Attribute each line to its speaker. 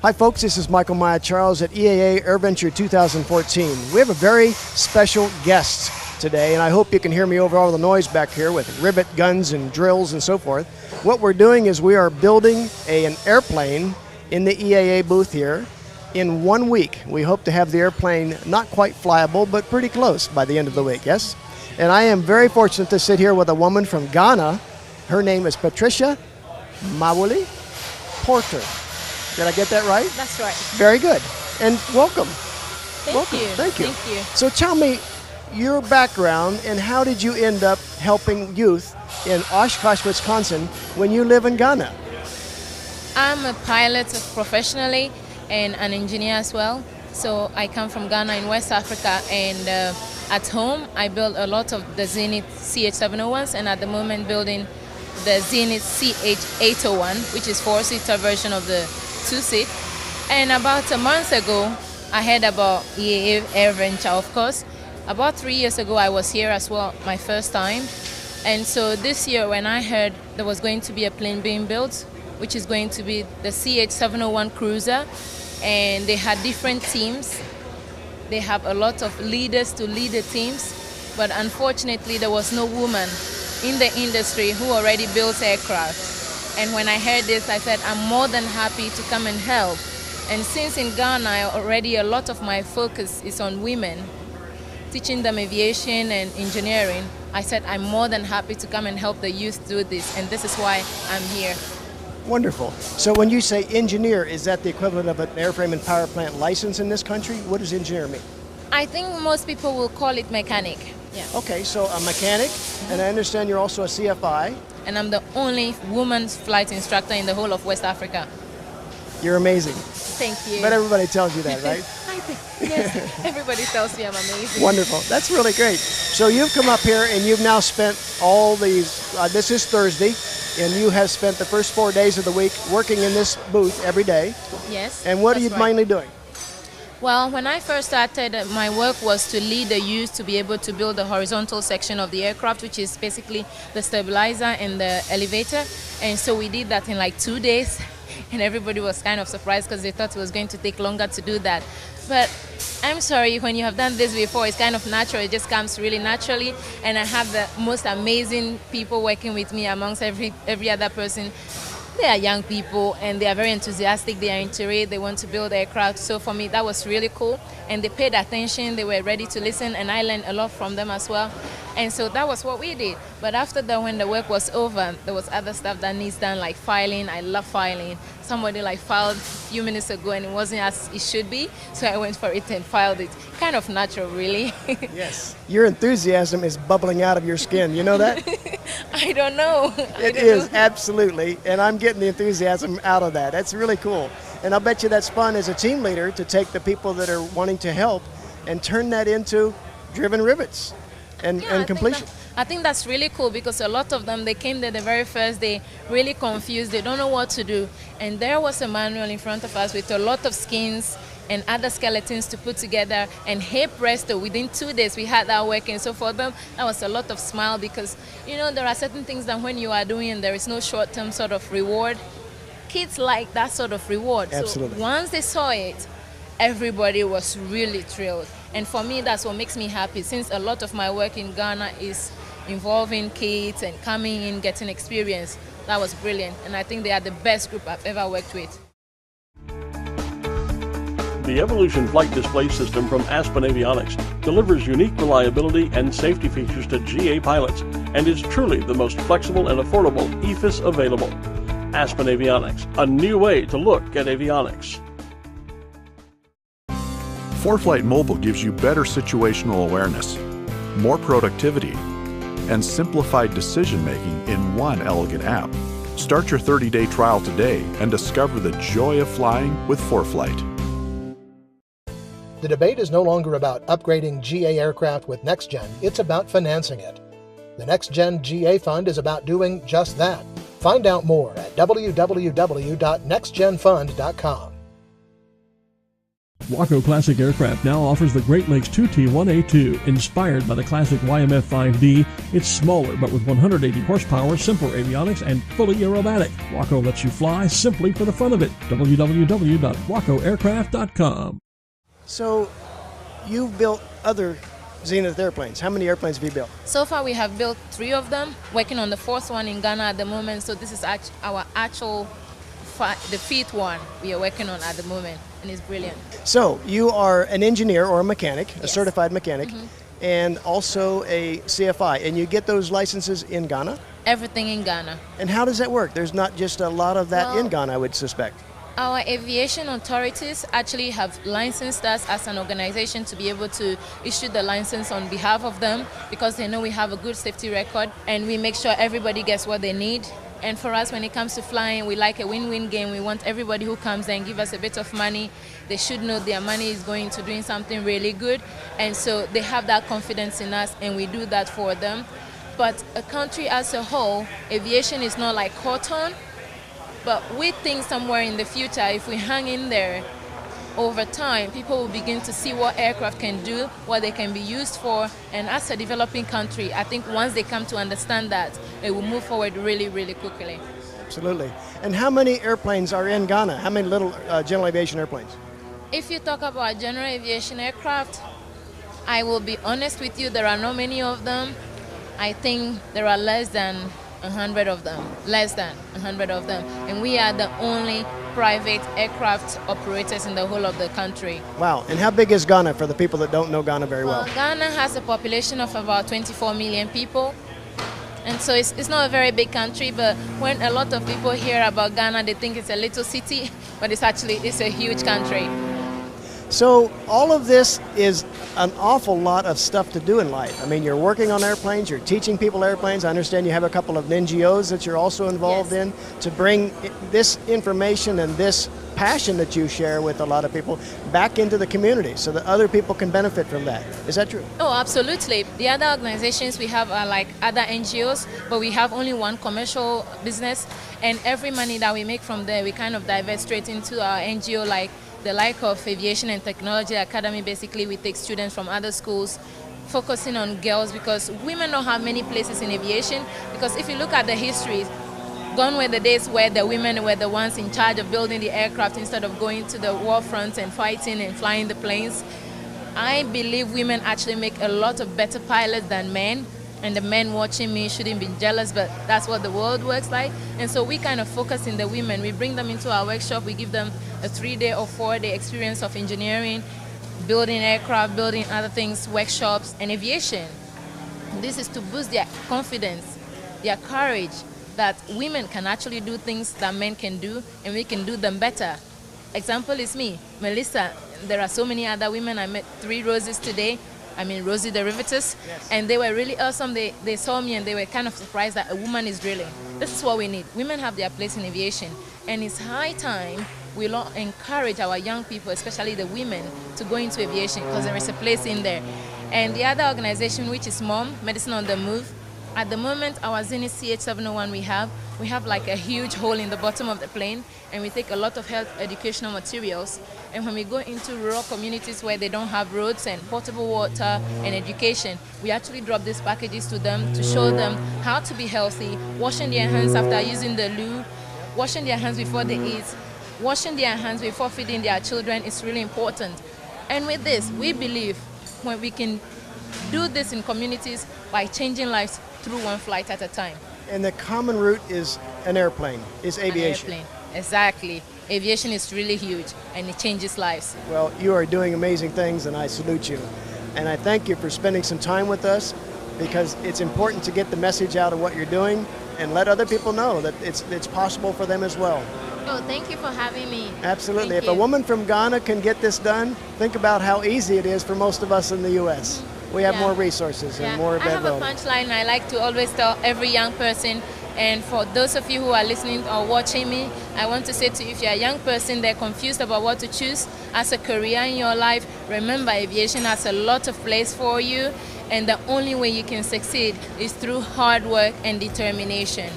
Speaker 1: Hi folks, this is Michael Maya Charles at EAA AirVenture 2014. We have a very special guest today, and I hope you can hear me over all the noise back here with rivet guns and drills and so forth. What we're doing is we are building an airplane in the EAA booth here in 1 week. We hope to have the airplane not quite flyable, but pretty close by the end of the week, yes? And I am very fortunate to sit here with a woman from Ghana. Her name is Patricia Mawuli Porter. Did I get that right?
Speaker 2: That's right.
Speaker 1: Very good. And welcome.
Speaker 2: Thank you.
Speaker 1: Thank you.
Speaker 2: Thank you.
Speaker 1: So tell me your background and how did you end up helping youth in Oshkosh, Wisconsin when you live in Ghana?
Speaker 2: I'm a pilot professionally and an engineer as well. So I come from Ghana in West Africa, and at home I build a lot of the Zenith CH701s, and at the moment building the Zenith CH801, which is four-seater version of the two-seat. And about a month ago, I heard about EAA AirVenture, of course. About 3 years ago, I was here as well, my first time. And so this year, when I heard there was going to be a plane being built, which is going to be the CH701 Cruiser, and they had different teams. They have a lot of leaders to lead the teams, but unfortunately, there was no woman in the industry who already builds aircraft. And when I heard this, I said, I'm more than happy to come and help. And since in Ghana, already a lot of my focus is on women, teaching them aviation and engineering, I said, I'm more than happy to come and help the youth do this. And this is why I'm here.
Speaker 1: Wonderful. So when you say engineer, is that the equivalent of an airframe and power plant license in this country? What does engineer mean?
Speaker 2: I think most people will call it mechanic. Yeah.
Speaker 1: Okay, so a mechanic, and I understand you're also a CFI.
Speaker 2: And I'm the only woman's flight instructor in the whole of West Africa.
Speaker 1: You're amazing.
Speaker 2: Thank you.
Speaker 1: But everybody tells you that, right?
Speaker 2: I think, yes, everybody tells me I'm amazing.
Speaker 1: Wonderful. That's really great. So you've come up here and you've now spent all these, this is Thursday, and you have spent the first 4 days of the week working in this booth every day.
Speaker 2: Yes.
Speaker 1: And what are you
Speaker 2: right.
Speaker 1: mainly doing?
Speaker 2: Well, when I first started, my work was to lead the youth to be able to build the horizontal section of the aircraft, which is basically the stabilizer and the elevator. And so we did that in like 2 days, and everybody was kind of surprised because they thought it was going to take longer to do that. But I'm sorry, when you have done this before, it's kind of natural. It just comes really naturally, and I have the most amazing people working with me amongst every other person. They are young people and they are very enthusiastic, they are into it, they want to build aircraft. So for me, that was really cool. And they paid attention, they were ready to listen, and I learned a lot from them as well. And so that was what we did. But after that, when the work was over, there was other stuff that needs done, like filing. I love filing. Somebody like filed a few minutes ago and it wasn't as it should be, so I went for it and filed it. Kind of natural, really.
Speaker 1: Yes. Your enthusiasm is bubbling out of your skin. You know that?
Speaker 2: I don't know.
Speaker 1: It is, absolutely. And I'm getting the enthusiasm out of that. That's really cool. And I'll bet you that's fun as a team leader to take the people that are wanting to help and turn that into driven rivets and completion.
Speaker 2: I think that's really cool because a lot of them, they came there the very first day really confused. They don't know what to do. And there was a manual in front of us with a lot of skins and other skeletons to put together. And hey presto, within 2 days we had that working. So for them, that was a lot of smile because, you know, there are certain things that when you are doing and there is no short-term sort of reward, kids like that sort of reward.
Speaker 1: Absolutely.
Speaker 2: So once they saw it, everybody was really thrilled. And for me, that's what makes me happy, since a lot of my work in Ghana is involving kids and coming in, getting experience. That was brilliant. And I think they are the best group I've ever worked with.
Speaker 3: The Evolution Flight Display System from Aspen Avionics delivers unique reliability and safety features to GA pilots and is truly the most flexible and affordable EFIS available. Aspen Avionics, a new way to look at avionics.
Speaker 4: ForeFlight Mobile gives you better situational awareness, more productivity, and simplified decision-making in one elegant app. Start your 30-day trial today and discover the joy of flying with ForeFlight.
Speaker 5: The debate is no longer about upgrading GA aircraft with NextGen, it's about financing it. The NextGen GA Fund is about doing just that. Find out more at www.nextgenfund.com.
Speaker 3: Waco Classic Aircraft now offers the Great Lakes 2T1A2. Inspired by the classic YMF 5D, it's smaller but with 180 horsepower, simpler avionics, and fully aerobatic. Waco lets you fly simply for the fun of it. www.wacoaircraft.com.
Speaker 1: So, you've built other Zenith airplanes. How many airplanes have you built?
Speaker 2: So far we have built 3 of them, working on the 4th one in Ghana at the moment. So this is our actual the 5th one we are working on at the moment, and it's brilliant.
Speaker 1: So you are an engineer or a mechanic, a
Speaker 2: Yes.
Speaker 1: certified mechanic, and also a CFI, and you get those licenses in Ghana?
Speaker 2: Everything in Ghana.
Speaker 1: And how does that work? There's not just a lot of that
Speaker 2: Well,
Speaker 1: in Ghana, I would suspect.
Speaker 2: Our aviation authorities actually have licensed us as an organization to be able to issue the license on behalf of them, because they know we have a good safety record and we make sure everybody gets what they need. And for us, when it comes to flying, we like a win-win game. We want everybody who comes there and give us a bit of money, they should know their money is going to doing something really good. And so they have that confidence in us, and we do that for them. But a country as a whole, aviation is not like cotton. But we think somewhere in the future, if we hang in there, over time, people will begin to see what aircraft can do, what they can be used for. And as a developing country, I think once they come to understand that, it will move forward really, really quickly.
Speaker 1: Absolutely. And how many airplanes are in Ghana? How many little general aviation airplanes?
Speaker 2: If you talk about general aviation aircraft, I will be honest with you, there are not many of them. I think there are less than 100 of them, less than 100 of them. And we are the only private aircraft operators in the whole of the country.
Speaker 1: Wow. And how big is Ghana for the people that don't know Ghana very well?
Speaker 2: Ghana has a population of about 24 million people. And so it's not a very big country, but when a lot of people hear about Ghana, they think it's a little city, but it's a huge country.
Speaker 1: So all of this is an awful lot of stuff to do in life. I mean, you're working on airplanes, you're teaching people airplanes. I understand you have a couple of NGOs that you're also involved
Speaker 2: Yes.
Speaker 1: in to bring this information and this passion that you share with a lot of people back into the community so that other people can benefit from that. Is that true?
Speaker 2: Oh, absolutely. The other organizations we have are like other NGOs, but we have only one commercial business, and every money that we make from there, we kind of divert straight into our NGO, like the like of Aviation and Technology Academy. Basically, we take students from other schools, focusing on girls, because women don't have many places in aviation. Because if you look at the history, gone were the days where the women were the ones in charge of building the aircraft instead of going to the war front and fighting and flying the planes. I believe women actually make a lot of better pilots than men. And the men watching me shouldn't be jealous, but that's what the world works like. And so we kind of focus in the women. We bring them into our workshop. We give them a 3-day or 4-day experience of engineering, building aircraft, building other things, workshops, and aviation. This is to boost their confidence, their courage, that women can actually do things that men can do, and we can do them better. Example is me, Melissa. There are so many other women. I met 3 Roses today. I mean, Rosie Derivatives,
Speaker 1: Yes.
Speaker 2: and they were really awesome. They saw me and they were kind of surprised that a woman is drilling. This is what we need. Women have their place in aviation, and it's high time we encourage our young people, especially the women, to go into aviation, because there is a place in there. And the other organization, which is MOM, Medicine on the Move, at the moment, our Zenith CH701 we have like a huge hole in the bottom of the plane, and we take a lot of health educational materials. And when we go into rural communities where they don't have roads and potable water and education, we actually drop these packages to them to show them how to be healthy, washing their hands after using the loo, washing their hands before they eat, washing their hands before feeding their children is really important. And with this, we believe when we can do this in communities by changing lives through one flight at a time.
Speaker 1: And the common route is an airplane, is aviation.
Speaker 2: An airplane, exactly. Aviation is really huge, and it changes lives.
Speaker 1: Well, you are doing amazing things, and I salute you. And I thank you for spending some time with us, because it's important to get the message out of what you're doing and let other people know that it's possible for them as well.
Speaker 2: Oh, thank you for having me.
Speaker 1: Absolutely.
Speaker 2: Thank
Speaker 1: If a
Speaker 2: you.
Speaker 1: woman from Ghana can get this done, think about how easy it is for most of us in the U.S. We have
Speaker 2: Yeah.
Speaker 1: more resources and more
Speaker 2: I have a
Speaker 1: availability.
Speaker 2: punchline I like to always tell every young person, and for those of you who are listening or watching me, I want to say to you, if you're a young person, they're confused about what to choose as a career in your life, remember aviation has a lot of place for you, and the only way you can succeed is through hard work and determination.